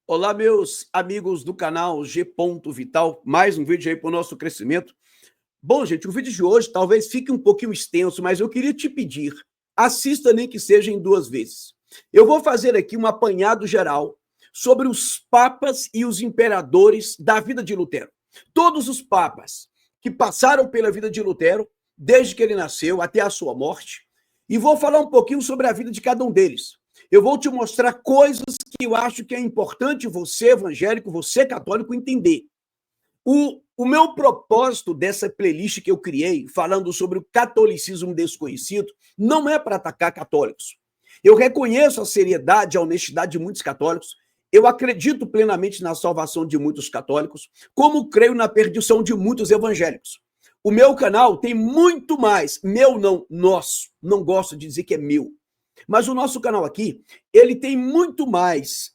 Olá, meus amigos do canal G. Vital, mais um vídeo aí para o nosso crescimento. Bom, gente, o vídeo de hoje talvez fique um pouquinho extenso, mas eu queria te pedir, assista nem que seja em 2 vezes. Eu vou fazer aqui um apanhado geral sobre os papas e os imperadores da vida de Lutero. Todos os papas que passaram pela vida de Lutero, desde que ele nasceu até a sua morte, e vou falar um pouquinho sobre a vida de cada um deles. Eu vou te mostrar coisas que eu acho que é importante você, evangélico, você, católico, entender. O meu propósito dessa playlist que eu criei, falando sobre o catolicismo desconhecido, não é para atacar católicos. Eu reconheço a seriedade e a honestidade de muitos católicos. Eu acredito plenamente na salvação de muitos católicos, como creio na perdição de muitos evangélicos. O meu canal tem muito mais, meu não, nosso, não gosto de dizer que é meu, mas o nosso canal aqui, ele tem muito mais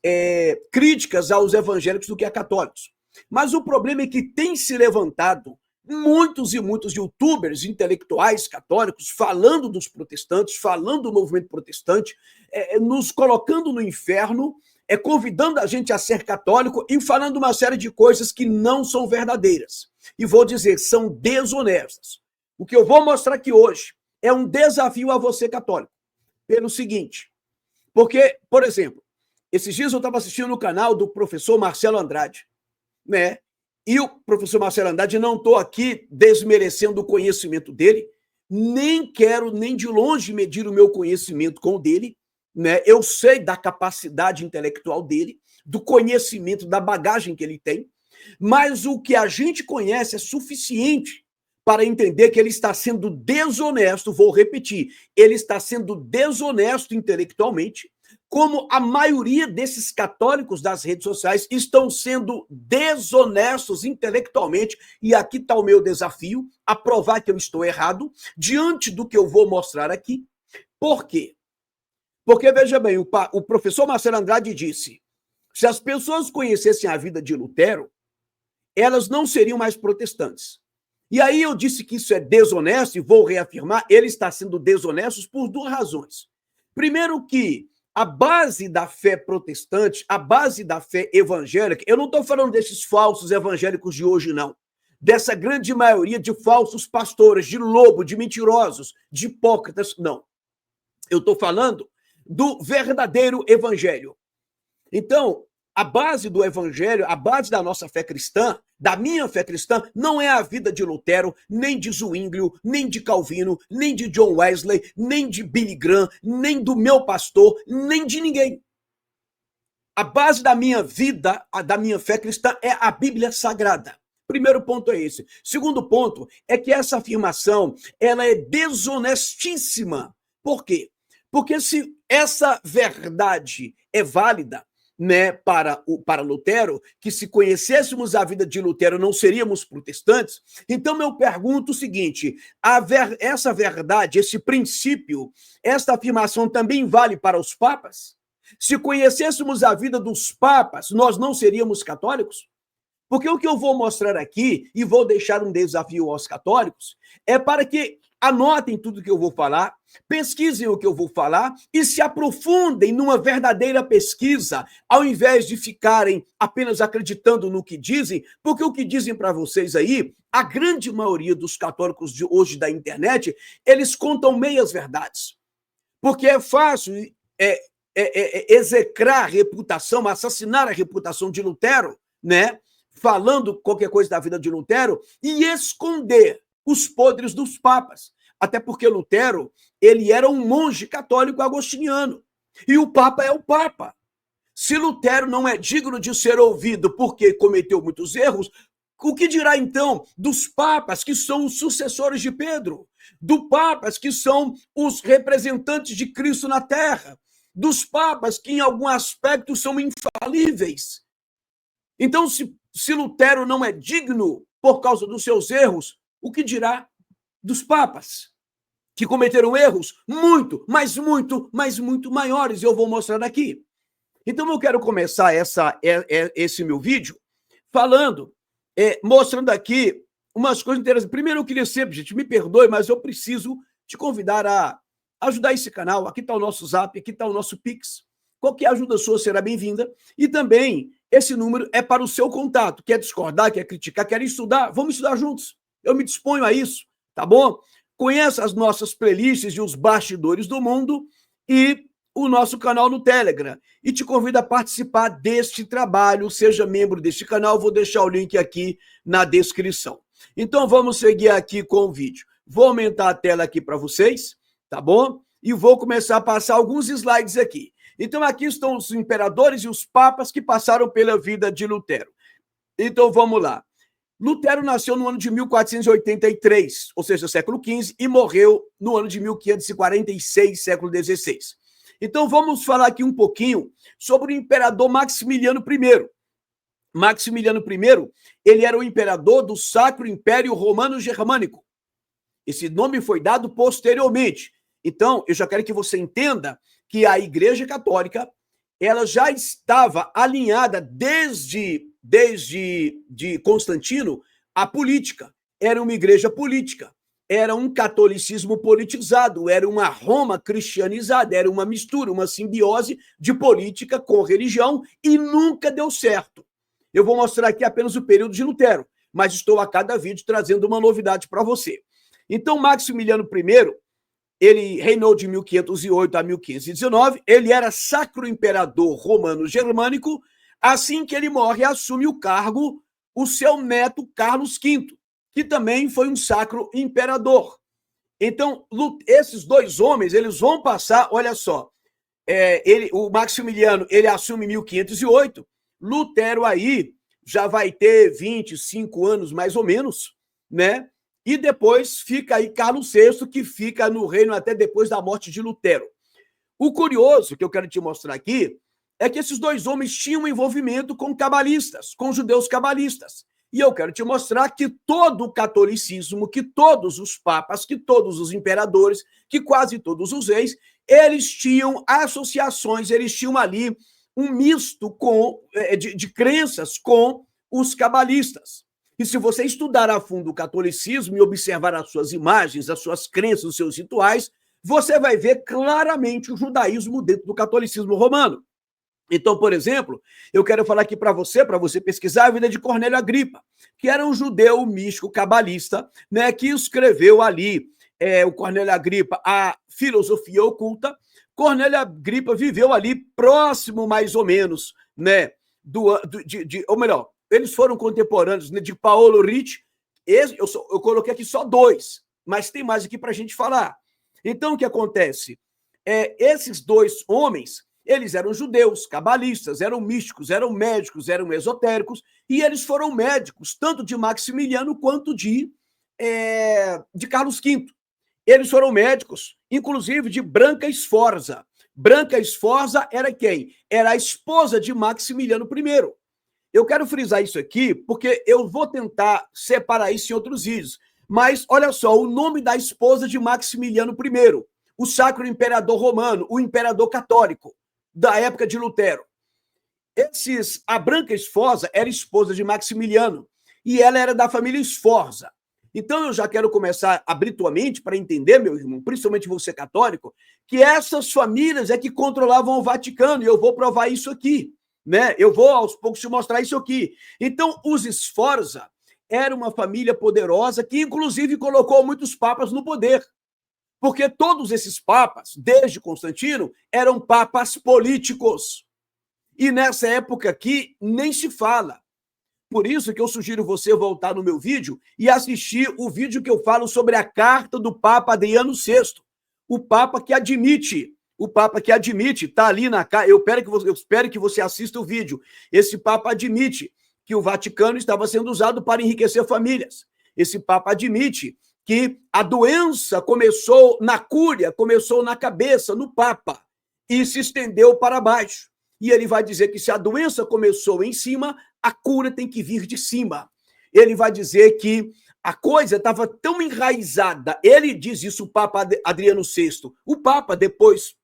críticas aos evangélicos do que a católicos. Mas o problema é que tem se levantado muitos e muitos youtubers intelectuais católicos falando dos protestantes, falando do movimento protestante, nos colocando no inferno, convidando a gente a ser católico e falando uma série de coisas que não são verdadeiras. E vou dizer, são desonestas. O que eu vou mostrar aqui hoje é um desafio a você, católico, pelo seguinte, porque, por exemplo, esses dias eu estava assistindo no canal do professor Marcelo Andrade, né? E o professor Marcelo Andrade, não estou aqui desmerecendo o conhecimento dele, nem quero nem de longe medir o meu conhecimento com o dele, né? Eu sei da capacidade intelectual dele, do conhecimento, da bagagem que ele tem, mas o que a gente conhece é suficiente para entender que ele está sendo desonesto, vou repetir, ele está sendo desonesto intelectualmente, como a maioria desses católicos das redes sociais estão sendo desonestos intelectualmente, e aqui está o meu desafio, a provar que eu estou errado, diante do que eu vou mostrar aqui. Por quê? Porque, veja bem, o professor Marcelo Andrade disse, se as pessoas conhecessem a vida de Lutero, elas não seriam mais protestantes. E aí eu disse que isso é desonesto, e vou reafirmar, ele está sendo desonesto por 2 razões. Primeiro que a base da fé protestante, a base da fé evangélica, eu não estou falando desses falsos evangélicos de hoje, não. Dessa grande maioria de falsos pastores, de lobo, de mentirosos, de hipócritas, não. Eu estou falando do verdadeiro evangelho. Então, a base do evangelho, a base da nossa fé cristã, da minha fé cristã, não é a vida de Lutero, nem de Zwinglio, nem de Calvino, nem de John Wesley, nem de Billy Graham, nem do meu pastor, nem de ninguém. A base da minha vida, da minha fé cristã, é a Bíblia Sagrada. Primeiro ponto é esse. Segundo ponto é que essa afirmação, ela é desonestíssima. Por quê? Porque se essa verdade é válida, né, para Lutero, que se conhecêssemos a vida de Lutero não seríamos protestantes, então eu pergunto o seguinte, essa verdade, esse princípio, esta afirmação também vale para os papas? Se conhecêssemos a vida dos papas, nós não seríamos católicos? Porque o que eu vou mostrar aqui, e vou deixar um desafio aos católicos, é para que anotem tudo que eu vou falar, pesquisem o que eu vou falar e se aprofundem numa verdadeira pesquisa, ao invés de ficarem apenas acreditando no que dizem, porque o que dizem para vocês aí, a grande maioria dos católicos de hoje da internet, eles contam meias verdades. Porque é fácil execrar a reputação, assassinar a reputação de Lutero, né? Falando qualquer coisa da vida de Lutero e esconder os podres dos papas. Até porque Lutero, ele era um monge católico agostiniano. E o papa é o papa. Se Lutero não é digno de ser ouvido porque cometeu muitos erros, o que dirá então dos papas que são os sucessores de Pedro? Dos papas que são os representantes de Cristo na terra? Dos papas que em algum aspecto são infalíveis? Então, se Lutero não é digno por causa dos seus erros, o que dirá dos papas, que cometeram erros muito, mas muito, mas muito maiores, e eu vou mostrar aqui. Então, eu quero começar esse meu vídeo falando, mostrando aqui umas coisas interessantes. Primeiro, eu queria sempre, gente, me perdoe, mas eu preciso te convidar a ajudar esse canal. Aqui está o nosso Zap, aqui está o nosso Pix. Qualquer ajuda sua será bem-vinda. E também esse número é para o seu contato. Quer discordar, quer criticar, quer estudar? Vamos estudar juntos. Eu me disponho a isso, tá bom? Conheça as nossas playlists e os bastidores do mundo e o nosso canal no Telegram. E te convido a participar deste trabalho. Seja membro deste canal. Vou deixar o link aqui na descrição. Então, vamos seguir aqui com o vídeo. Vou aumentar a tela aqui para vocês, tá bom? E vou começar a passar alguns slides aqui. Então, aqui estão os imperadores e os papas que passaram pela vida de Lutero. Então, vamos lá. Lutero nasceu no ano de 1483, ou seja, século XV, e morreu no ano de 1546, século XVI. Então, vamos falar aqui um pouquinho sobre o imperador Maximiliano I. Maximiliano I, ele era o imperador do Sacro Império Romano Germânico. Esse nome foi dado posteriormente. Então, eu já quero que você entenda que a Igreja Católica, ela já estava alinhada desde de Constantino à política. Era uma igreja política, era um catolicismo politizado, era uma Roma cristianizada, era uma mistura, uma simbiose de política com religião e nunca deu certo. Eu vou mostrar aqui apenas o período de Lutero, mas estou a cada vídeo trazendo uma novidade para você. Então, Maximiliano I, ele reinou de 1508 a 1519, ele era sacro imperador romano-germânico. Assim que ele morre, assume o cargo o seu neto Carlos V, que também foi um sacro imperador. Então, esses dois homens, eles vão passar, olha só, o Maximiliano, ele assume em 1508, Lutero aí já vai ter 25 anos mais ou menos, né? E depois fica aí Carlos VI, que fica no reino até depois da morte de Lutero. O curioso que eu quero te mostrar aqui é que esses dois homens tinham um envolvimento com cabalistas, com judeus cabalistas. E eu quero te mostrar que todo o catolicismo, que todos os papas, que todos os imperadores, que quase todos os reis, eles tinham associações, eles tinham ali um misto de crenças com os cabalistas. E se você estudar a fundo o catolicismo e observar as suas imagens, as suas crenças, os seus rituais, você vai ver claramente o judaísmo dentro do catolicismo romano. Então, por exemplo, eu quero falar aqui para você pesquisar a vida de Cornélio Agripa, que era um judeu místico cabalista, né, que escreveu ali, o Cornélio Agripa, a Filosofia Oculta. Cornélio Agripa viveu ali próximo, mais ou menos, né, ou melhor, eles foram contemporâneos, né, de Paolo Ricci. Eu coloquei aqui só dois, mas tem mais aqui para a gente falar. Então, o que acontece? Esses dois homens, eles eram judeus, cabalistas, eram místicos, eram médicos, eram esotéricos, e eles foram médicos, tanto de Maximiliano quanto de Carlos V. Eles foram médicos, inclusive de Branca Sforza. Branca Sforza era quem? Era a esposa de Maximiliano I. Eu quero frisar isso aqui, porque eu vou tentar separar isso em outros vídeos. Mas, olha só, o nome da esposa de Maximiliano I, o Sacro Imperador Romano, o Imperador Católico, da época de Lutero. A Branca Sforza era esposa de Maximiliano, e ela era da família Sforza. Então, eu já quero começar a abrir tua mente para entender, meu irmão, principalmente você católico, que essas famílias é que controlavam o Vaticano, e eu vou provar isso aqui, né? Eu vou, aos poucos, te mostrar isso aqui. Então, os Sforza era uma família poderosa que, inclusive, colocou muitos papas no poder. Porque todos esses papas, desde Constantino, eram papas políticos. E nessa época aqui, nem se fala. Por isso que eu sugiro você voltar no meu vídeo e assistir o vídeo que eu falo sobre a carta do Papa Adriano VI. O Papa que admite, está ali na carta. Eu espero que você assista o vídeo. Esse Papa admite que o Vaticano estava sendo usado para enriquecer famílias. Esse Papa admite que a doença começou na cúria, começou na cabeça, no Papa, e se estendeu para baixo. E ele vai dizer que se a doença começou em cima, a cura tem que vir de cima. Ele vai dizer que a coisa estava tão enraizada. Ele diz isso, o Papa Adriano VI. O Papa, depois,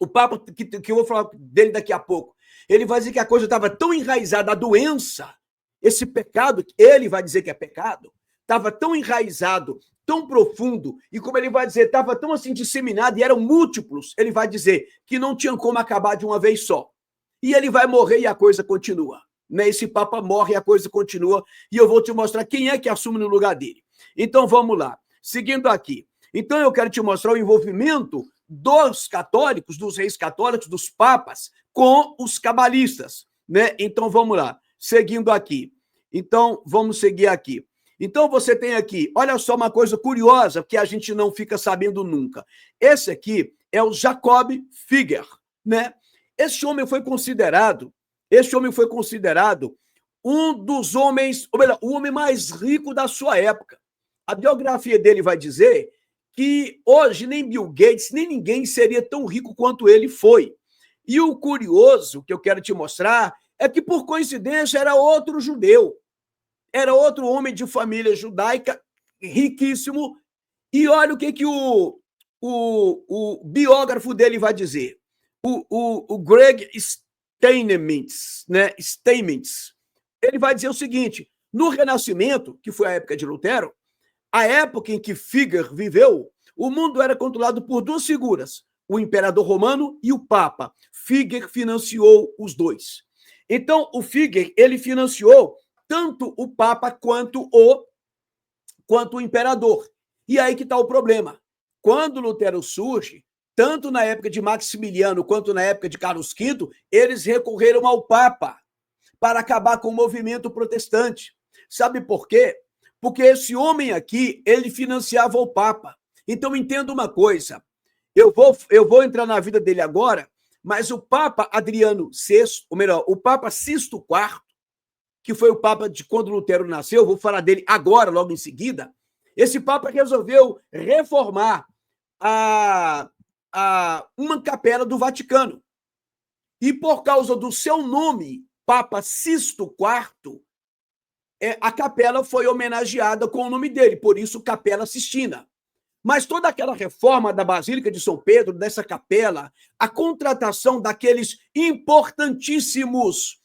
o Papa, que eu vou falar dele daqui a pouco, ele vai dizer que a coisa estava tão enraizada, a doença, esse pecado, ele vai dizer que é pecado, estava tão enraizado, tão profundo, e como ele vai dizer, estava tão assim disseminado, e eram múltiplos, ele vai dizer que não tinha como acabar de uma vez só. E ele vai morrer e a coisa continua. né? Esse Papa morre e a coisa continua, e eu vou te mostrar quem é que assume no lugar dele. Então, vamos lá. Seguindo aqui. Então, eu quero te mostrar o envolvimento dos católicos, dos reis católicos, dos papas, com os cabalistas, né? Então, vamos lá. Seguindo aqui. Então, vamos seguir aqui. Então, você tem aqui, olha só uma coisa curiosa, que a gente não fica sabendo nunca. Esse aqui é o Jacob Figer, né? Esse homem foi considerado um dos homens, ou melhor, o homem mais rico da sua época. A biografia dele vai dizer que hoje nem Bill Gates, nem ninguém seria tão rico quanto ele foi. E o curioso que eu quero te mostrar é que, por coincidência, era outro judeu. Era outro homem de família judaica, riquíssimo. E olha o que o biógrafo dele vai dizer. O Greg Steinmetz, né? Steinmetz, ele vai dizer o seguinte: no Renascimento, que foi a época de Lutero, a época em que Figer viveu, o mundo era controlado por duas figuras, o imperador romano e o papa. Figer financiou os dois. Então, o Figer, ele financiou tanto o papa quanto o imperador. E aí que está o problema. Quando Lutero surge, tanto na época de Maximiliano quanto na época de Carlos V, eles recorreram ao papa para acabar com o movimento protestante. Sabe por quê? Porque esse homem aqui, ele financiava o papa. Então, entenda uma coisa. Eu vou entrar na vida dele agora, mas o Papa Adriano VI, ou melhor, o Papa Sisto IV, que foi o Papa de quando Lutero nasceu, eu vou falar dele agora, logo em seguida, esse Papa resolveu reformar uma capela do Vaticano. E por causa do seu nome, Papa Sisto IV, a capela foi homenageada com o nome dele, por isso Capela Sistina. Mas toda aquela reforma da Basílica de São Pedro, dessa capela, a contratação daqueles importantíssimos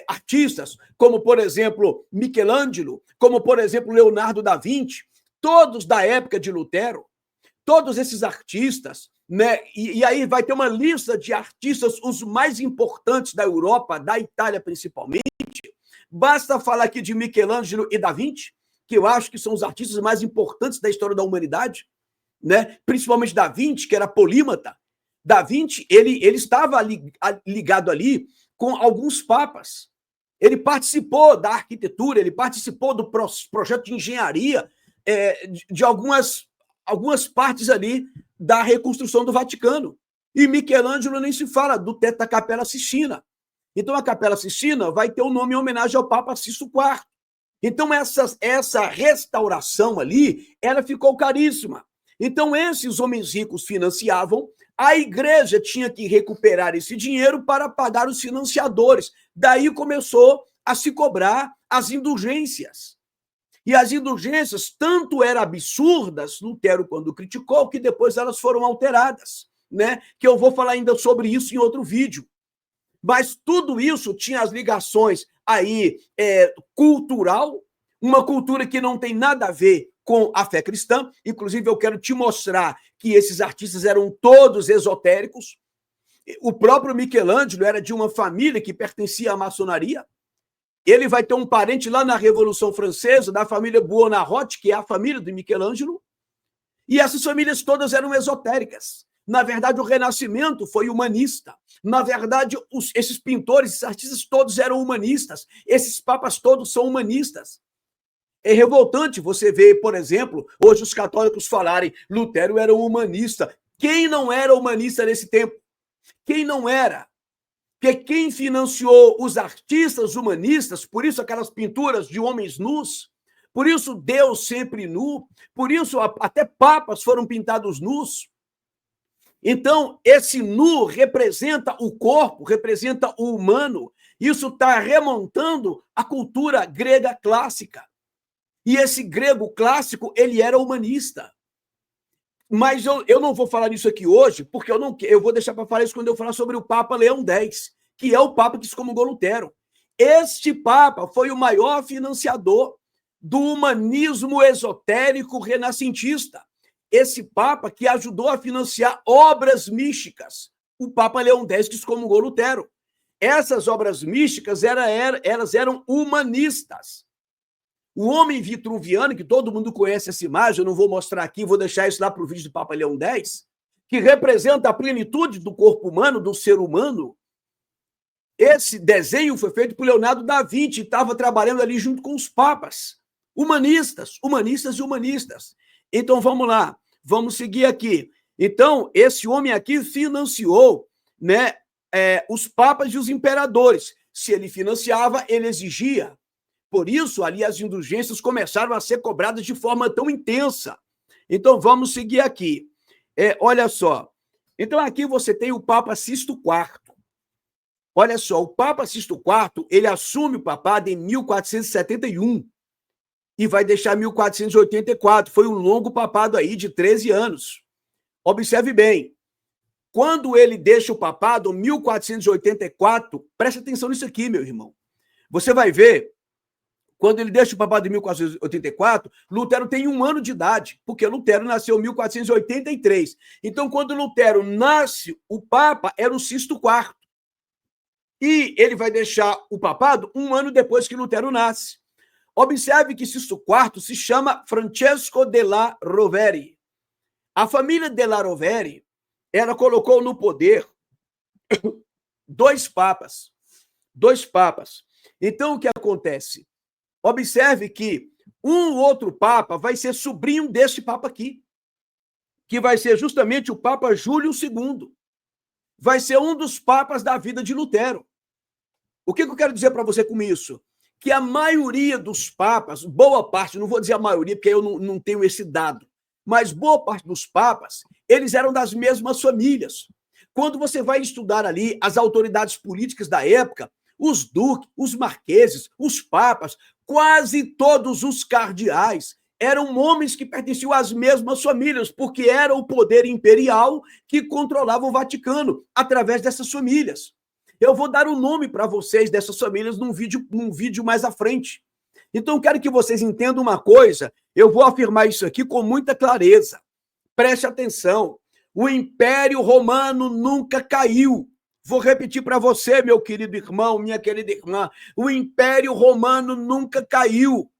artistas, como, por exemplo, Michelangelo, como, por exemplo, Leonardo da Vinci, todos da época de Lutero, todos esses artistas, né? E aí vai ter uma lista de artistas, os mais importantes da Europa, da Itália principalmente. Basta falar aqui de Michelangelo e Da Vinci, que eu acho que são os artistas mais importantes da história da humanidade, né? Principalmente Da Vinci, que era polímata. Da Vinci, ele estava ligado ali com alguns papas. Ele participou da arquitetura, ele participou do projeto de engenharia de algumas partes ali da reconstrução do Vaticano. E Michelangelo nem se fala do teto da Capela Sistina. Então, a Capela Sistina vai ter o nome em homenagem ao Papa Sisto IV. Então, essa restauração ali, ela ficou caríssima. Então, esses homens ricos financiavam, a igreja tinha que recuperar esse dinheiro para pagar os financiadores. Daí começou a se cobrar as indulgências. E as indulgências tanto eram absurdas, Lutero quando criticou, que depois elas foram alteradas, né? Que eu vou falar ainda sobre isso em outro vídeo. Mas tudo isso tinha as ligações aí cultural, uma cultura que não tem nada a ver com a fé cristã. Inclusive, eu quero te mostrar que esses artistas eram todos esotéricos. O próprio Michelangelo era de uma família que pertencia à maçonaria. Ele vai ter um parente lá na Revolução Francesa, da família Buonarroti, que é a família do Michelangelo. E essas famílias todas eram esotéricas. Na verdade, o Renascimento foi humanista. Na verdade, esses pintores, esses artistas todos eram humanistas. Esses papas todos são humanistas. É revoltante você ver, por exemplo, hoje os católicos falarem Lutero era um humanista. Quem não era humanista nesse tempo? Quem não era? Porque quem financiou os artistas humanistas, por isso aquelas pinturas de homens nus, por isso Deus sempre nu, por isso até papas foram pintados nus. Então, esse nu representa o corpo, representa o humano. Isso está remontando a cultura grega clássica. E esse grego clássico, ele era humanista. Mas eu não vou falar nisso aqui hoje, porque eu vou deixar para falar isso quando eu falar sobre o Papa Leão X, que é o Papa que excomungou Lutero. Este Papa foi o maior financiador do humanismo esotérico renascentista. Esse Papa que ajudou a financiar obras místicas. O Papa Leão X que excomungou Lutero. essas obras místicas elas eram humanistas. O homem vitruviano, que todo mundo conhece essa imagem, eu não vou mostrar aqui, vou deixar isso lá para o vídeo do Papa Leão X, que representa a plenitude do corpo humano, do ser humano. Esse desenho foi feito por Leonardo da Vinci, e estava trabalhando ali junto com os papas. Humanistas, humanistas e humanistas. Então, vamos lá, vamos seguir aqui. Então, esse homem aqui financiou, né, os papas e os imperadores. Se ele financiava, ele exigia. Por isso, ali as indulgências começaram a ser cobradas de forma tão intensa. Então, vamos seguir aqui. Olha só. Então, aqui você tem o Papa Sisto IV. Olha só, o Papa Sisto IV, ele assume o papado em 1471 e vai deixar 1484. Foi um longo papado aí de 13 anos. Observe bem. Quando ele deixa o papado, 1484, preste atenção nisso aqui, meu irmão. Você vai ver, quando ele deixa o papado em 1484, Lutero tem 1 ano de idade, porque Lutero nasceu em 1483. Então, quando Lutero nasce, o Papa era o Sisto IV. E ele vai deixar o papado 1 ano depois que Lutero nasce. Observe que Sisto IV se chama Francesco della Rovere. A família della Rovere, ela colocou no poder 2 papas. 2 papas. Então, o que acontece? Observe que um outro papa vai ser sobrinho desse papa aqui, que vai ser justamente o Papa Júlio II. Vai ser um dos papas da vida de Lutero. O que eu quero dizer para você com isso? Que a maioria dos papas, boa parte, não vou dizer a maioria, porque eu não tenho esse dado, mas boa parte dos papas, eles eram das mesmas famílias. Quando você vai estudar ali as autoridades políticas da época, os duques, os marqueses, os papas, quase todos os cardeais eram homens que pertenciam às mesmas famílias, porque era o poder imperial que controlava o Vaticano através dessas famílias. Eu vou dar o nome para vocês dessas famílias num vídeo mais à frente. Então, quero que vocês entendam uma coisa, eu vou afirmar isso aqui com muita clareza. Preste atenção, o Império Romano nunca caiu. Vou repetir para você, meu querido irmão, minha querida irmã, o Império Romano nunca caiu.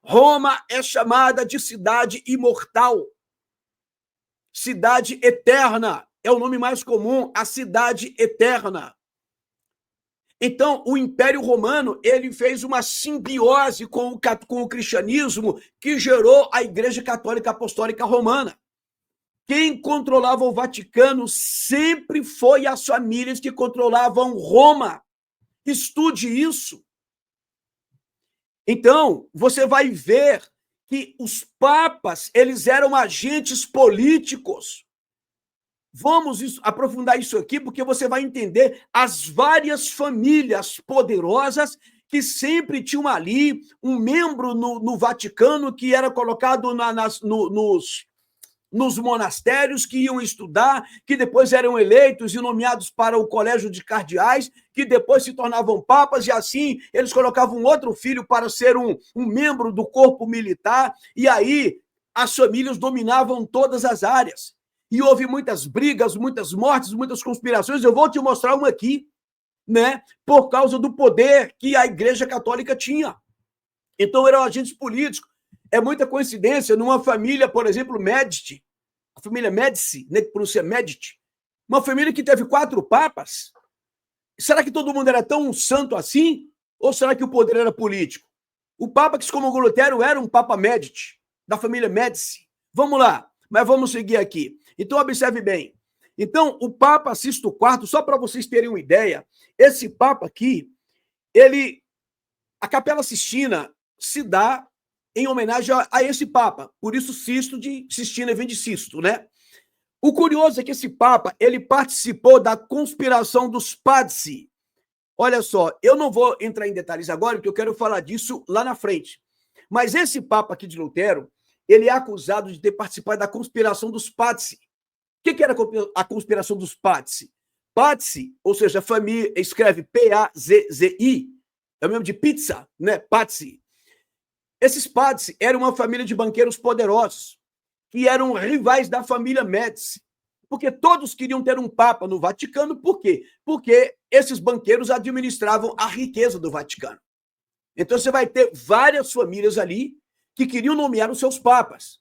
Roma é chamada de cidade imortal. Cidade eterna é o nome mais comum, a cidade eterna. Então, o Império Romano, ele fez uma simbiose com o cristianismo que gerou a Igreja Católica Apostólica Romana. Quem controlava o Vaticano sempre foi as famílias que controlavam Roma. Estude isso. Então, você vai ver que os papas, eles eram agentes políticos. Vamos aprofundar isso aqui, porque você vai entender as várias famílias poderosas que sempre tinham ali um membro no Vaticano que era colocado nos monastérios, que iam estudar, que depois eram eleitos e nomeados para o colégio de cardeais, que depois se tornavam papas, e assim eles colocavam outro filho para ser um membro do corpo militar, e aí as famílias dominavam todas as áreas. E houve muitas brigas, muitas mortes, muitas conspirações. Eu vou te mostrar uma aqui, né? Por causa do poder que a Igreja Católica tinha. Então, eram agentes políticos. É muita coincidência numa família, por exemplo, Medici, a família Medici, né, que pronuncia Medici, uma família que teve 4 papas. Será que todo mundo era tão santo assim? Ou será que o poder era político? O papa que excomungou Lutero era um papa Medici, da família Medici. Vamos lá, mas vamos seguir aqui. Então, observe bem. Então, o Papa Sisto IV, só para vocês terem uma ideia, esse Papa aqui, a Capela Sistina se dá em homenagem a esse Papa. Por isso, Sisto de Sistina vem de Sisto, né? O curioso é que esse Papa, ele participou da conspiração dos Pazzi. Olha só, eu não vou entrar em detalhes agora, porque eu quero falar disso lá na frente. Mas esse Papa aqui de Lutero, ele é acusado de ter participado da conspiração dos Pazzi. O que era a conspiração dos Pazzi? Pazzi, ou seja, a família escreve P-A-Z-Z-I, é o mesmo de pizza, né? Pazzi. Esses Pazzi eram uma família de banqueiros poderosos, que eram rivais da família Médici. Porque todos queriam ter um papa no Vaticano. Por quê? Porque esses banqueiros administravam a riqueza do Vaticano. Então você vai ter várias famílias ali que queriam nomear os seus papas.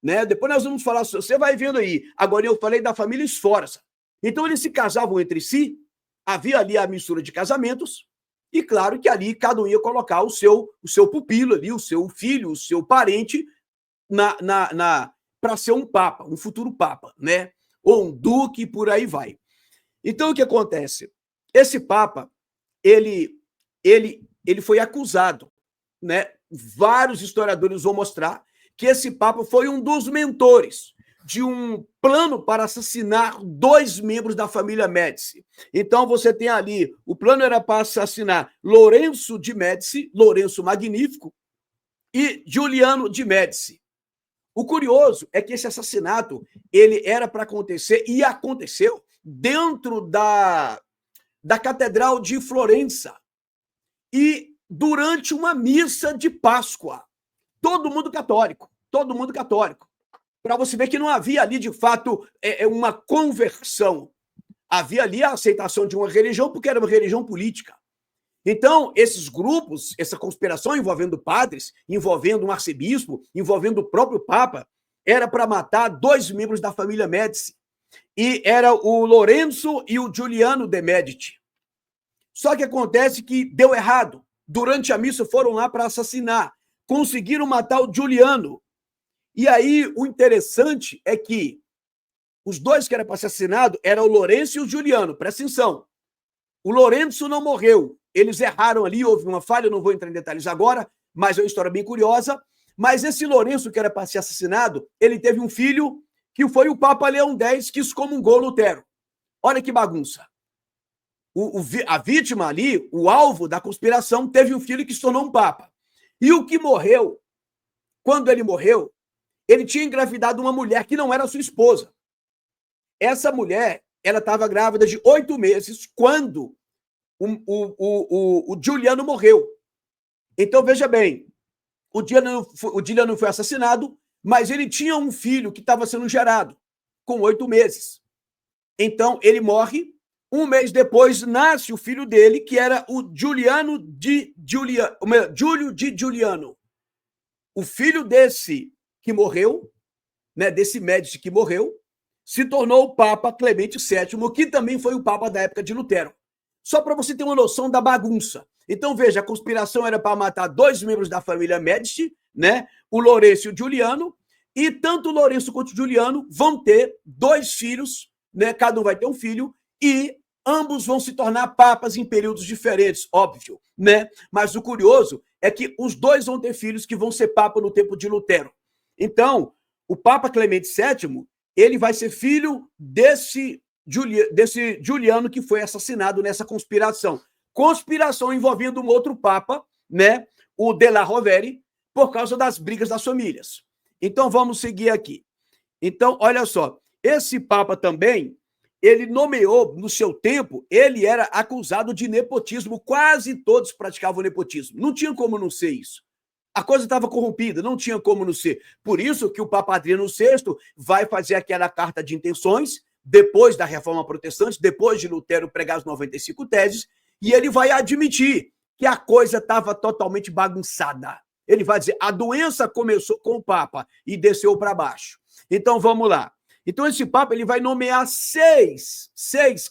Né? Depois nós vamos falar, você vai vendo aí. Agora eu falei da família Sforza. Então eles se casavam entre si, havia ali a mistura de casamentos, e claro que ali cada um ia colocar o seu pupilo ali, o seu filho, o seu parente, para ser um papa, um futuro papa, né? Ou um duque, por aí vai. Então o que acontece? Esse papa, ele foi acusado, né? Vários historiadores vão mostrar que esse papa foi um dos mentores de um plano para assassinar 2 membros da família Médici. Então você tem ali, o plano era para assassinar Lourenço de Médici, Lourenço Magnífico, e Giuliano de Médici. O curioso é que esse assassinato ele era para acontecer e aconteceu dentro da Catedral de Florença e durante uma missa de Páscoa. Todo mundo católico. Para você ver que não havia ali, de fato, uma conversão. Havia ali a aceitação de uma religião, porque era uma religião política. Então, esses grupos, essa conspiração envolvendo padres, envolvendo um arcebispo, envolvendo o próprio Papa, era para matar 2 membros da família Médici. E era o Lourenço e o Giuliano de Medici. Só que acontece que deu errado. Durante a missa foram lá para assassinar. Conseguiram matar o Giuliano. E aí, o interessante é que os 2 que eram para ser assassinados eram o Lourenço e o Giuliano. Presta atenção. O Lourenço não morreu. Eles erraram ali, houve uma falha, eu não vou entrar em detalhes agora, mas é uma história bem curiosa. Mas esse Lourenço, que era para ser assassinado, ele teve um filho que foi o Papa Leão X, que excomungou Lutero. Olha que bagunça. A vítima ali, o alvo da conspiração, teve um filho que se tornou um papa. E o que morreu, quando ele morreu, ele tinha engravidado uma mulher que não era sua esposa. Essa mulher, ela estava grávida de 8 meses quando o Giuliano morreu. Então, veja bem, o Giuliano foi assassinado, mas ele tinha um filho que estava sendo gerado, com 8 meses. Então, ele morre. 1 mês depois, nasce o filho dele, que era o Júlio de Giuliano. O filho desse que morreu, né, desse Médici que morreu, se tornou o Papa Clemente VII, que também foi o Papa da época de Lutero. Só para você ter uma noção da bagunça. Então, veja, a conspiração era para matar 2 membros da família Médici, né, o Lourenço e o Giuliano, e tanto o Lourenço quanto o Giuliano vão ter 2 filhos, né, cada um vai ter um filho, e ambos vão se tornar papas em períodos diferentes, óbvio, né? Mas o curioso é que os 2 vão ter filhos que vão ser papa no tempo de Lutero. Então, o Papa Clemente VII, ele vai ser filho desse Giuliano que foi assassinado nessa conspiração. Conspiração envolvendo um outro papa, né? O Della Rovere, por causa das brigas das famílias. Então, vamos seguir aqui. Então, olha só, esse papa também, ele nomeou, no seu tempo, ele era acusado de nepotismo. Quase todos praticavam nepotismo. Não tinha como não ser isso. A coisa estava corrompida, não tinha como não ser. Por isso que o Papa Adriano VI vai fazer aquela carta de intenções, depois da Reforma Protestante, depois de Lutero pregar as 95 teses, e ele vai admitir que a coisa estava totalmente bagunçada. Ele vai dizer, a doença começou com o Papa e desceu para baixo. Então, vamos lá. Então, esse Papa ele vai nomear 6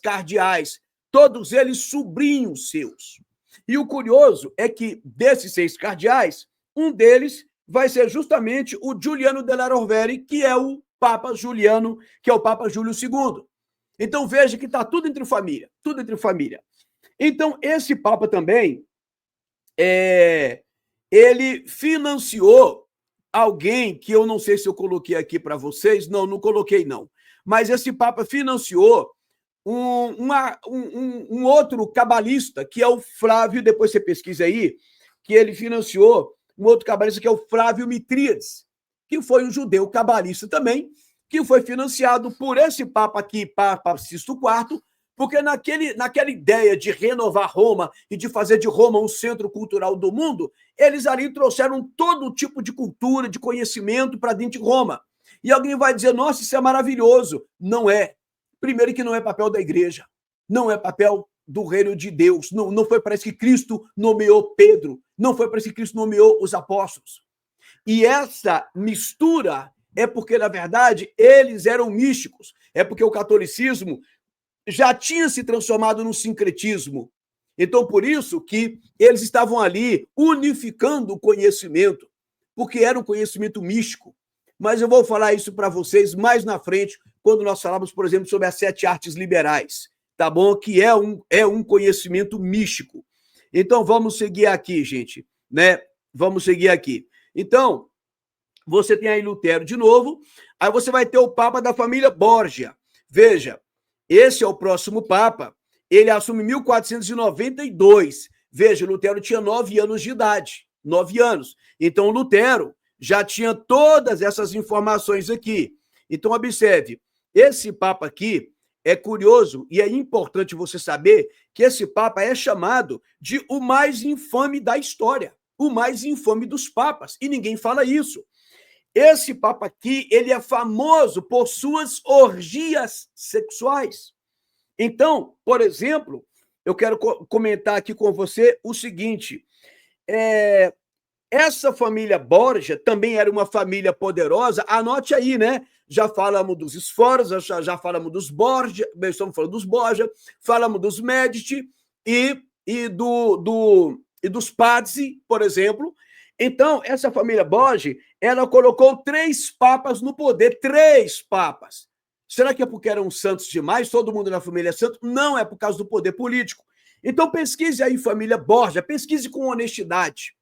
cardeais, todos eles sobrinhos seus. E o curioso é que, desses 6 cardeais, um deles vai ser justamente o Giuliano della Rovere, que é o Papa Juliano, que é o Papa Júlio II. Então, veja que está tudo entre família, tudo entre família. Então, esse Papa também, ele financiou alguém que eu não sei se eu coloquei aqui para vocês, não coloquei não, mas esse Papa financiou um outro cabalista, que é o Flávio, depois você pesquisa aí, que ele financiou um outro cabalista, que é o Flávio Mitríades, que foi um judeu cabalista também, que foi financiado por esse Papa aqui, Papa Sisto IV, porque naquela ideia de renovar Roma e de fazer de Roma um centro cultural do mundo, eles ali trouxeram todo tipo de cultura, de conhecimento para dentro de Roma. E alguém vai dizer, nossa, isso é maravilhoso. Não é. Primeiro que não é papel da igreja, não é papel do reino de Deus. Não foi para isso que Cristo nomeou Pedro, não foi para isso que Cristo nomeou os apóstolos. E essa mistura é porque, na verdade, eles eram místicos. É porque o catolicismo já tinha se transformado no sincretismo. Então, por isso que eles estavam ali unificando o conhecimento, porque era um conhecimento místico. Mas eu vou falar isso para vocês mais na frente, quando nós falamos, por exemplo, sobre as 7 artes liberais, tá bom? Que é um conhecimento místico. Então, vamos seguir aqui, gente, né? Vamos seguir aqui. Então, você tem aí Lutero de novo, aí você vai ter o Papa da família Borgia. Veja, esse é o próximo Papa, ele assume em 1492. Veja, Lutero tinha 9 anos de idade, 9 anos. Então, Lutero já tinha todas essas informações aqui. Então, observe, esse Papa aqui é curioso e é importante você saber que esse Papa é chamado de o mais infame da história, o mais infame dos papas, e ninguém fala isso. Esse Papa aqui, ele é famoso por suas orgias sexuais. Então, por exemplo, eu quero comentar aqui com você o seguinte, essa família Borgia também era uma família poderosa, anote aí, né? Já falamos dos Sforza, já falamos dos Borgia, estamos falando dos Borgia, falamos dos Medici e dos Pazzi, por exemplo. Então, essa família Borgia, ela colocou 3 papas no poder, 3 papas. Será que é porque eram santos demais? Todo mundo na família é santo? Não, é por causa do poder político. Então, pesquise aí, família Borgia, pesquise com honestidade.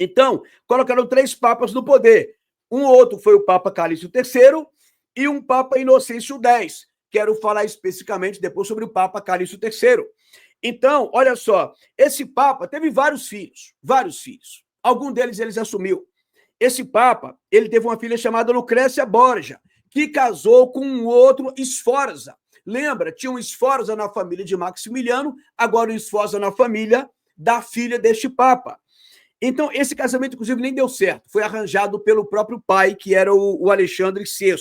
Então, colocaram 3 papas no poder. Um outro foi o Papa Calixto III e um Papa Inocêncio X. Quero falar especificamente depois sobre o Papa Calixto III. Então, olha só, esse Papa teve vários filhos. Algum deles ele assumiu. Esse Papa, ele teve uma filha chamada Lucrécia Borgia, que casou com um outro Sforza. Lembra? Tinha um Sforza na família de Maximiliano, agora um Sforza na família da filha deste Papa. Então, esse casamento, inclusive, nem deu certo. Foi arranjado pelo próprio pai, que era o Alexandre VI.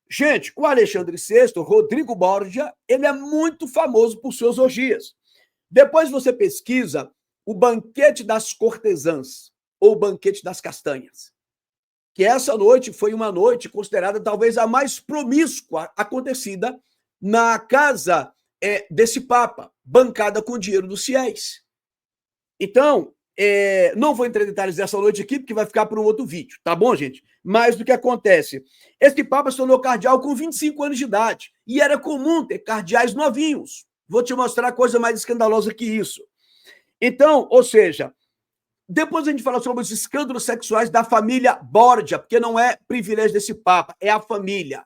Gente, o Alexandre VI, Rodrigo Borgia, ele é muito famoso por suas orgias. Depois você pesquisa o Banquete das Cortesãs, ou Banquete das Castanhas, que essa noite foi uma noite considerada talvez a mais promíscua acontecida na casa desse Papa, bancada com dinheiro dos fiéis. Então, não vou entrar em detalhes dessa noite aqui, porque vai ficar para um outro vídeo, tá bom, gente? Mas o que acontece? Esse Papa se tornou cardeal com 25 anos de idade, e era comum ter cardeais novinhos. Vou te mostrar coisa mais escandalosa que isso. Então, ou seja, depois a gente fala sobre os escândalos sexuais da família Borgia, porque não é privilégio desse Papa, é a família.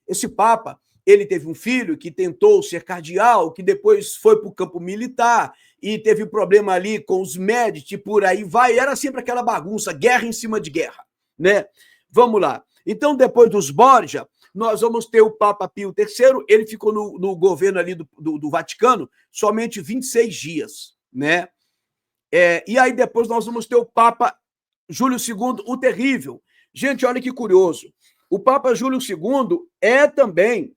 Esse Papa, ele teve um filho que tentou ser cardeal, que depois foi para o campo militar e teve problema ali com os Medici, por aí vai. Era sempre aquela bagunça, guerra em cima de guerra, né? Vamos lá. Então, depois dos Borgia, nós vamos ter o Papa Pio III, ele ficou no governo ali do Vaticano somente 26 dias, né? E aí depois nós vamos ter o Papa Júlio II, o Terrível. Gente, olha que curioso. O Papa Júlio II é também...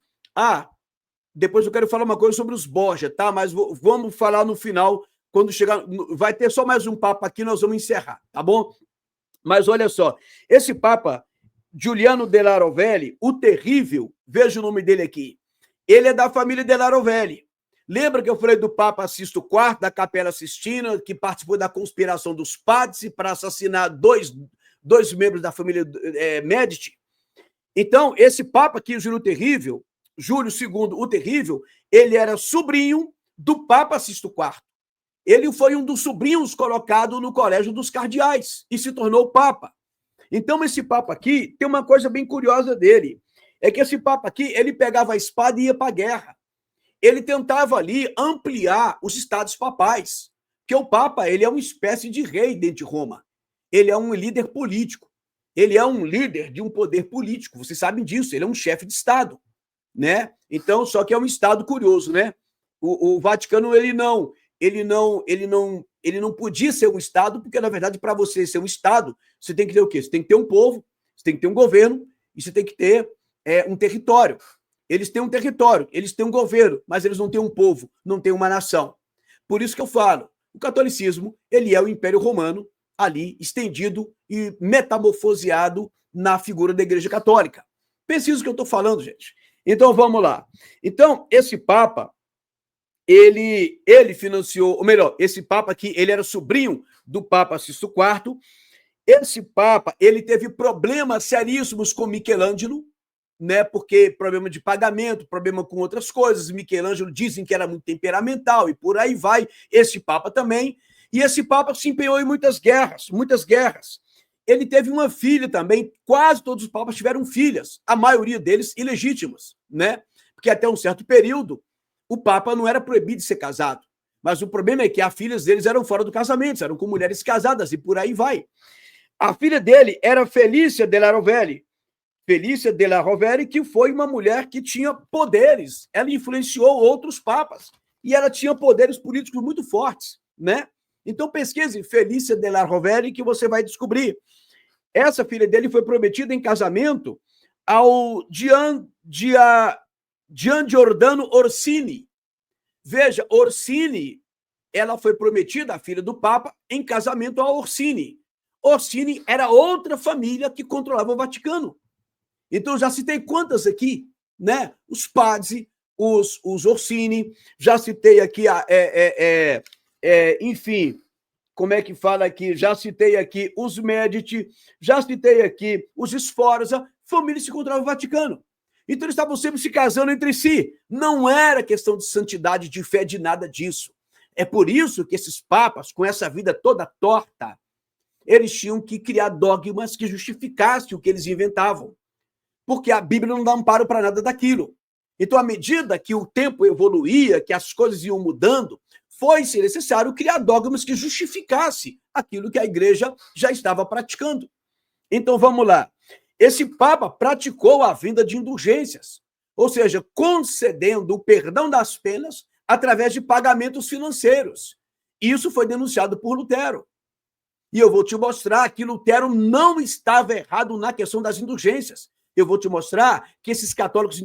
depois eu quero falar uma coisa sobre os Borgia, tá? Mas vamos falar no final, quando chegar... Vai ter só mais um Papa aqui, nós vamos encerrar, tá bom? Mas olha só, esse Papa Giuliano della Rovere, o Terrível, veja o nome dele aqui. Ele é da família della Rovere. Lembra que eu falei do Papa Sisto IV, da Capela Sistina, que participou da conspiração dos Pazzi para assassinar dois membros da família Medici? Então, esse Papa aqui, Júlio II, o Terrível, ele era sobrinho do Papa Sisto IV. Ele foi um dos sobrinhos colocado no colégio dos cardeais e se tornou Papa. Então, esse Papa aqui tem uma coisa bem curiosa dele. É que esse Papa aqui, ele pegava a espada e ia para a guerra. Ele tentava ali ampliar os estados papais, porque o Papa, ele é uma espécie de rei dentro de Roma. Ele é um líder político. Ele é um líder de um poder político. Vocês sabem disso. Ele é um chefe de Estado, né? Então, só que é um Estado curioso, né? O Vaticano, ele não podia ser um Estado, porque, na verdade, para você ser um Estado, você tem que ter o quê? Você tem que ter um povo, você tem que ter um governo e você tem que ter um território. Eles têm um território, eles têm um governo, mas eles não têm um povo, não têm uma nação. Por isso que eu falo, o catolicismo, ele é o Império Romano ali estendido e metamorfoseado na figura da Igreja Católica. Pense isso que eu estou falando, gente. Então, vamos lá. Então, esse Papa, ele financiou, ou melhor, esse Papa aqui, ele era sobrinho do Papa Sisto IV. Esse Papa, ele teve problemas seríssimos com Michelangelo, né? Porque problema de pagamento, problema com outras coisas. Michelangelo dizem que era muito temperamental e por aí vai. Esse Papa também. E esse Papa se empenhou em muitas guerras, muitas guerras. Ele teve uma filha também. Quase todos os papas tiveram filhas, a maioria deles ilegítimas, né? Porque até um certo período o Papa não era proibido de ser casado. Mas o problema é que as filhas deles eram fora do casamento, eram com mulheres casadas e por aí vai. A filha dele era Felícia della Rovere. Felícia della Rovere, que foi uma mulher que tinha poderes. Ela influenciou outros papas e ela tinha poderes políticos muito fortes, né? Então pesquise Felícia della Rovere que você vai descobrir. Essa filha dele foi prometida em casamento ao Gian Giordano Orsini. Veja, Orsini, ela foi prometida, a filha do Papa, em casamento a Orsini. Orsini era outra família que controlava o Vaticano. Então, já citei quantas aqui, né? Os Pazzi, os Orsini, já citei aqui, enfim, como é que fala aqui? Já citei aqui os Medici, já citei aqui os Sforza, famílias que controlavam o Vaticano. Então, eles estavam sempre se casando entre si. Não era questão de santidade, de fé, de nada disso. É por isso que esses papas, com essa vida toda torta, eles tinham que criar dogmas que justificassem o que eles inventavam. Porque a Bíblia não dá amparo para nada daquilo. Então, à medida que o tempo evoluía, que as coisas iam mudando, foi-se necessário criar dogmas que justificassem aquilo que a igreja já estava praticando. Então, vamos lá. Esse Papa praticou a vinda de indulgências, ou seja, concedendo o perdão das penas através de pagamentos financeiros. Isso foi denunciado por Lutero. E eu vou te mostrar que Lutero não estava errado na questão das indulgências. Eu vou te mostrar que esses católicos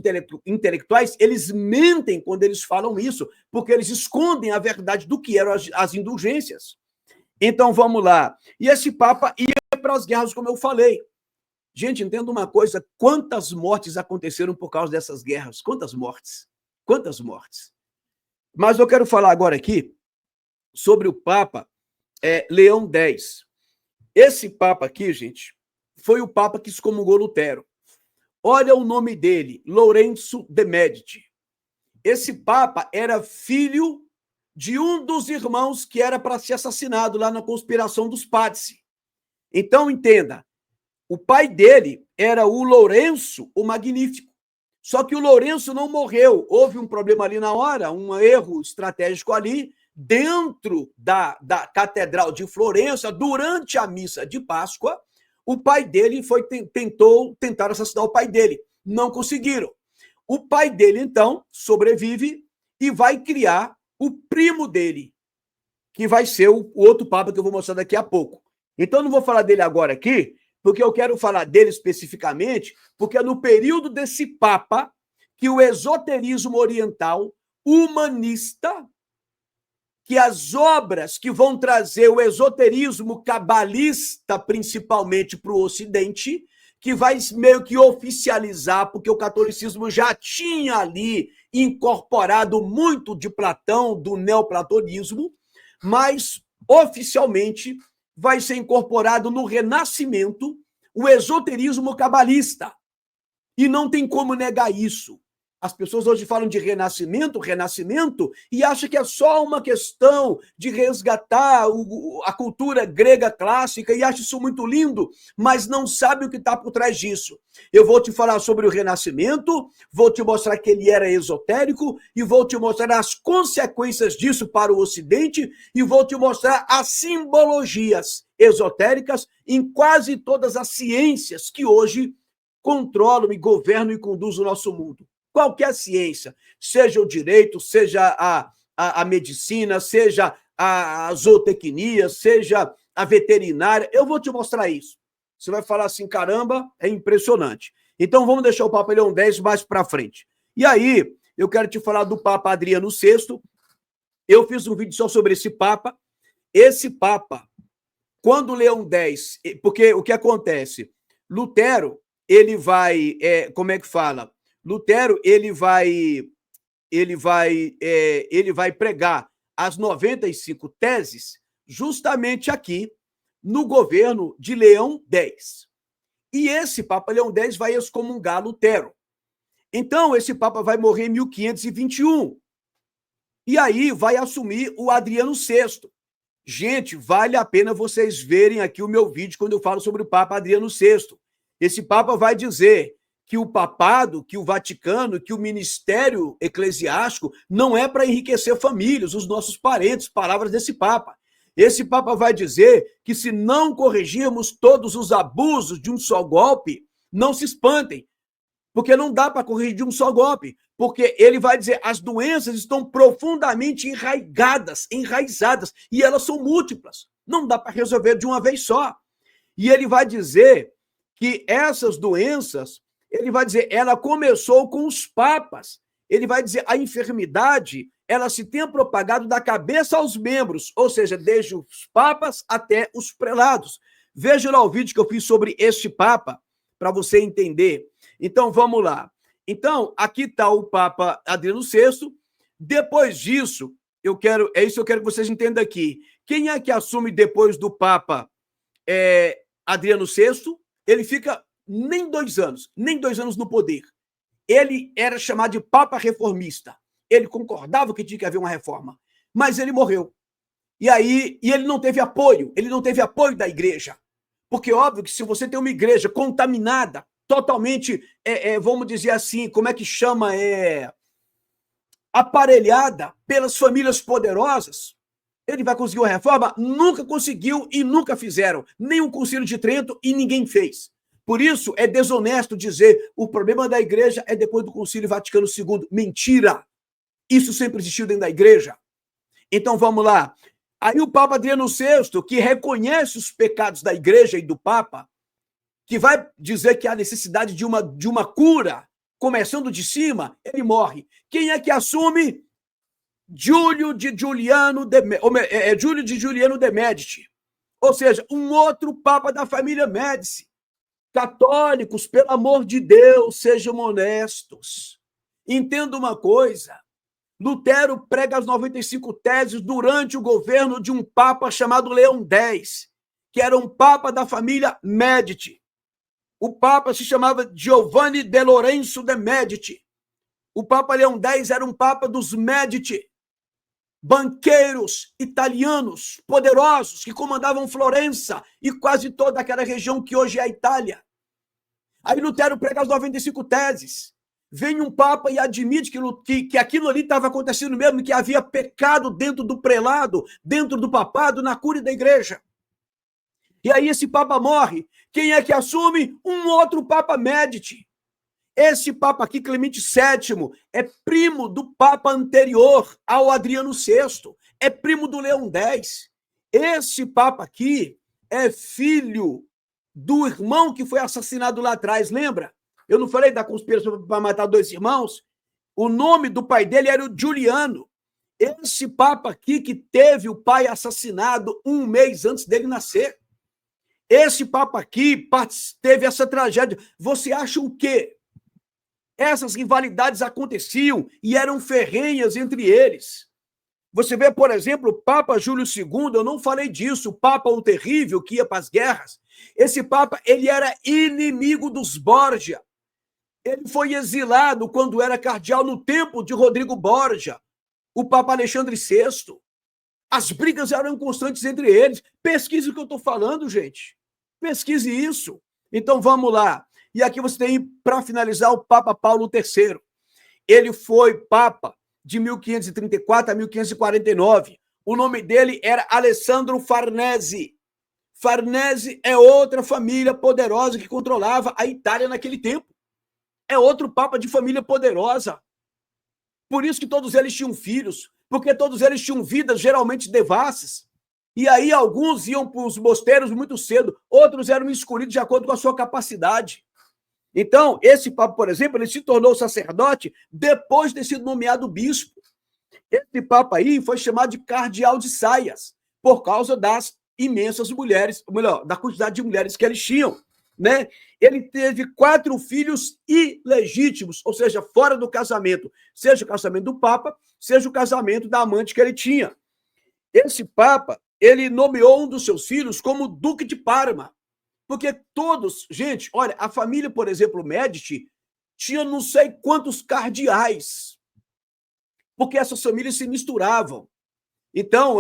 intelectuais, eles mentem quando eles falam isso, porque eles escondem a verdade do que eram as indulgências. Então, vamos lá. E esse Papa ia para as guerras, como eu falei. Gente, entenda uma coisa, quantas mortes aconteceram por causa dessas guerras? Quantas mortes? Quantas mortes? Mas eu quero falar agora aqui sobre o Papa Leão X. Esse Papa aqui, gente, foi o Papa que excomungou Lutero. Olha o nome dele, Lourenço de Medici. Esse Papa era filho de um dos irmãos que era para ser assassinado lá na conspiração dos Pazzi. Então, entenda, o pai dele era o Lourenço, o Magnífico. Só que o Lourenço não morreu. Houve um problema ali na hora, um erro estratégico ali, dentro da Catedral de Florença, durante a missa de Páscoa, o pai dele tentar assassinar o pai dele. Não conseguiram. O pai dele, então, sobrevive e vai criar o primo dele, que vai ser o outro Papa que eu vou mostrar daqui a pouco. Então, não vou falar dele agora aqui, porque eu quero falar dele especificamente, porque é no período desse Papa que o esoterismo oriental humanista, que as obras que vão trazer o esoterismo cabalista, principalmente para o Ocidente, que vai meio que oficializar, porque o catolicismo já tinha ali incorporado muito de Platão, do neoplatonismo, mas oficialmente vai ser incorporado no Renascimento o esoterismo cabalista. E não tem como negar isso. As pessoas hoje falam de renascimento, e acham que é só uma questão de resgatar a cultura grega clássica e acham isso muito lindo, mas não sabe o que está por trás disso. Eu vou te falar sobre o renascimento, vou te mostrar que ele era esotérico e vou te mostrar as consequências disso para o Ocidente e vou te mostrar as simbologias esotéricas em quase todas as ciências que hoje controlam e governam e conduzem o nosso mundo. Qualquer ciência, seja o direito, seja a medicina, seja a zootecnia, seja a veterinária, eu vou te mostrar isso. Você vai falar assim, caramba, é impressionante. Então vamos deixar o Papa Leão X mais para frente. E aí, eu quero te falar do Papa Adriano VI. Eu fiz um vídeo só sobre esse Papa. Esse Papa, quando Leão X, porque o que acontece? Lutero, ele vai, como é que fala? Lutero, ele vai pregar as 95 teses justamente aqui no governo de Leão X. E esse Papa Leão X vai excomungar Lutero. Então, esse Papa vai morrer em 1521. E aí vai assumir o Adriano VI. Gente, vale a pena vocês verem aqui o meu vídeo quando eu falo sobre o Papa Adriano VI. Esse Papa vai dizer que o papado, que o Vaticano, que o ministério eclesiástico não é para enriquecer famílias, os nossos parentes, palavras desse Papa. Esse Papa vai dizer que se não corrigirmos todos os abusos de um só golpe, não se espantem, porque não dá para corrigir de um só golpe, porque ele vai dizer as doenças estão profundamente enraizadas, e elas são múltiplas, não dá para resolver de uma vez só. E ele vai dizer que essas doenças, ele vai dizer, ela começou com os papas, ele vai dizer, a enfermidade, ela se tem propagado da cabeça aos membros, ou seja, desde os papas até os prelados. Veja lá o vídeo que eu fiz sobre este Papa, para você entender. Então, vamos lá. Então, aqui está o Papa Adriano VI. Depois disso, é isso que eu quero que vocês entendam aqui. Quem é que assume depois do Papa Adriano VI? Ele fica nem 2 anos no poder. Ele era chamado de Papa Reformista. Ele concordava que tinha que haver uma reforma, mas ele morreu. E ele não teve apoio, da igreja. Porque, óbvio, que se você tem uma igreja contaminada, totalmente, vamos dizer assim, como é que chama? Aparelhada pelas famílias poderosas, ele vai conseguir uma reforma? Nunca conseguiu e nunca fizeram. Nem o Concílio de Trento e ninguém fez. Por isso, é desonesto dizer o problema da igreja é depois do Concílio Vaticano II. Mentira! Isso sempre existiu dentro da igreja. Então, vamos lá. Aí o Papa Adriano VI, que reconhece os pecados da igreja e do Papa, que vai dizer que há necessidade de uma cura, começando de cima, ele morre. Quem é que assume? Júlio de Juliano de Médici. Ou seja, um outro Papa da família Médici. Católicos, pelo amor de Deus, sejam honestos. Entenda uma coisa. Lutero prega as 95 teses durante o governo de um Papa chamado Leão X, que era um Papa da família Médici. O Papa se chamava Giovanni de Lorenzo de Médici. O Papa Leão X era um Papa dos Médici, banqueiros italianos poderosos que comandavam Florença e quase toda aquela região que hoje é a Itália. Aí Lutero prega as 95 teses. Vem um Papa e admite que aquilo ali estava acontecendo mesmo, que havia pecado dentro do prelado, dentro do papado, na cúria da igreja. E aí esse Papa morre. Quem é que assume? Um outro Papa Médici. Esse Papa aqui, Clemente VII, é primo do Papa anterior ao Adriano VI. É primo do Leão X. Esse Papa aqui é filho do irmão que foi assassinado lá atrás, lembra? Eu não falei da conspiração para matar 2 irmãos? O nome do pai dele era o Giuliano. Esse Papa aqui que teve o pai assassinado 1 mês antes dele nascer. Esse Papa aqui teve essa tragédia. Você acha o quê? Essas rivalidades aconteciam e eram ferrenhas entre eles. Você vê, por exemplo, o Papa Júlio II, eu não falei disso, o Papa o Terrível, que ia para as guerras. Esse Papa, ele era inimigo dos Borgia. Ele foi exilado quando era cardeal no tempo de Rodrigo Borgia, o Papa Alexandre VI. As brigas eram constantes entre eles. Pesquise o que eu estou falando, gente. Pesquise isso. Então, vamos lá. E aqui você tem, para finalizar, o Papa Paulo III. Ele foi Papa de 1534 a 1549. O nome dele era Alessandro Farnese. Farnese é outra família poderosa que controlava a Itália naquele tempo. É outro Papa de família poderosa. Por isso que todos eles tinham filhos, porque todos eles tinham vidas geralmente devassas. E aí alguns iam para os mosteiros muito cedo, outros eram escolhidos de acordo com a sua capacidade. Então, esse Papa, por exemplo, ele se tornou sacerdote depois de ter sido nomeado bispo. Esse Papa aí foi chamado de cardeal de saias, por causa das imensas mulheres, ou melhor, da quantidade de mulheres que eles tinham, né? Ele teve 4 filhos ilegítimos, ou seja, fora do casamento, seja o casamento do Papa, seja o casamento da amante que ele tinha. Esse Papa, ele nomeou um dos seus filhos como Duque de Parma, porque todos, gente, olha, a família, por exemplo, Médici, tinha não sei quantos cardeais, porque essas famílias se misturavam. Então,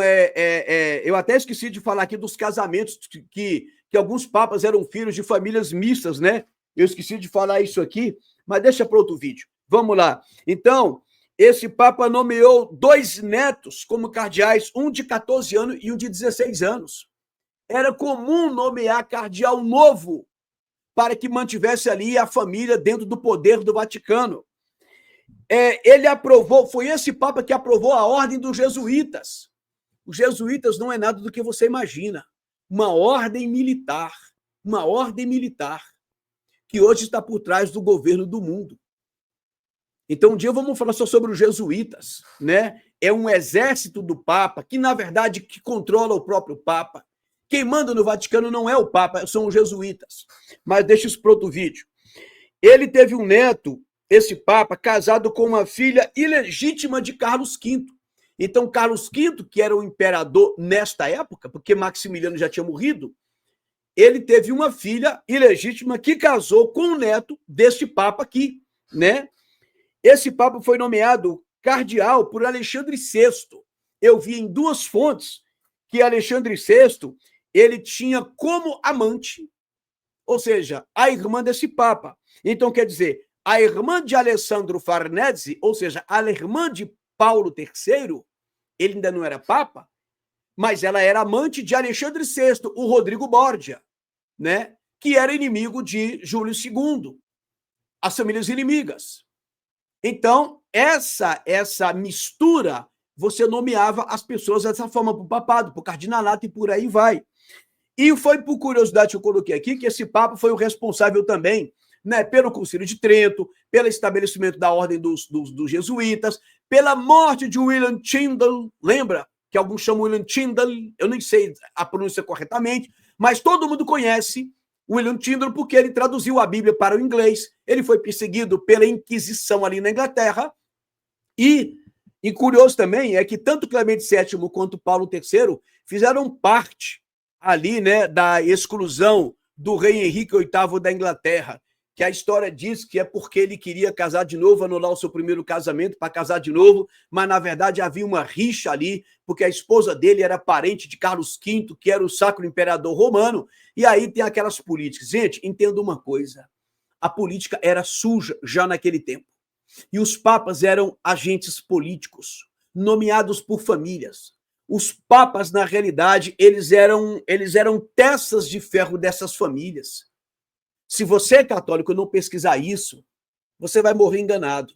eu até esqueci de falar aqui dos casamentos, que alguns papas eram filhos de famílias mistas, né? Eu esqueci de falar isso aqui, mas deixa para outro vídeo. Vamos lá. Então, esse papa nomeou 2 netos como cardeais, um de 14 anos e um de 16 anos. Era comum nomear cardeal novo para que mantivesse ali a família dentro do poder do Vaticano. Ele aprovou, foi esse Papa que aprovou a ordem dos jesuítas. Os jesuítas não é nada do que você imagina. Uma ordem militar, que hoje está por trás do governo do mundo. Então, um dia vamos falar só sobre os jesuítas, né? É um exército do Papa, que, na verdade, que controla o próprio Papa. Quem manda no Vaticano não é o Papa, são os jesuítas. Mas deixa isso para outro vídeo. Ele teve um neto, esse Papa, casado com uma filha ilegítima de Carlos V. Então, Carlos V, que era o imperador nesta época, porque Maximiliano já tinha morrido, ele teve uma filha ilegítima que casou com o neto deste Papa aqui, né? Esse Papa foi nomeado cardeal por Alexandre VI. Eu vi em 2 fontes que Alexandre VI, ele tinha como amante, ou seja, a irmã desse Papa. Então, quer dizer, a irmã de Alessandro Farnese, ou seja, a irmã de Paulo III, ele ainda não era Papa, mas ela era amante de Alexandre VI, o Rodrigo Borgia, né? Que era inimigo de Júlio II, as famílias inimigas. Então, essa mistura, você nomeava as pessoas dessa forma, para o papado, para o cardinalato e por aí vai. E foi por curiosidade que eu coloquei aqui que esse Papa foi o responsável também, né, pelo Concílio de Trento, pelo estabelecimento da ordem dos jesuítas, pela morte de William Tyndale, lembra? Que alguns chamam William Tyndale, eu nem sei a pronúncia corretamente, mas todo mundo conhece William Tyndale porque ele traduziu a Bíblia para o inglês, ele foi perseguido pela Inquisição ali na Inglaterra, e curioso também é que tanto Clemente VII quanto Paulo III fizeram parte ali, né, da exclusão do rei Henrique VIII da Inglaterra, que a história diz que é porque ele queria casar de novo, anular o seu primeiro casamento para casar de novo, mas na verdade havia uma rixa ali, porque a esposa dele era parente de Carlos V, que era o Sacro Imperador Romano, e aí tem aquelas políticas. Gente, entenda uma coisa, a política era suja já naquele tempo, e os papas eram agentes políticos, nomeados por famílias. Os papas, na realidade, eles eram testas de ferro dessas famílias. Se você é católico e não pesquisar isso, você vai morrer enganado.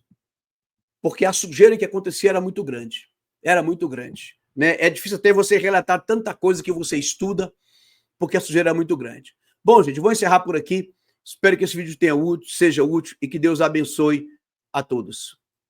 Porque a sujeira que acontecia era muito grande. Era muito grande. Né? É difícil até você relatar tanta coisa que você estuda, porque a sujeira é muito grande. Bom, gente, vou encerrar por aqui. Espero que esse vídeo seja útil e que Deus abençoe a todos.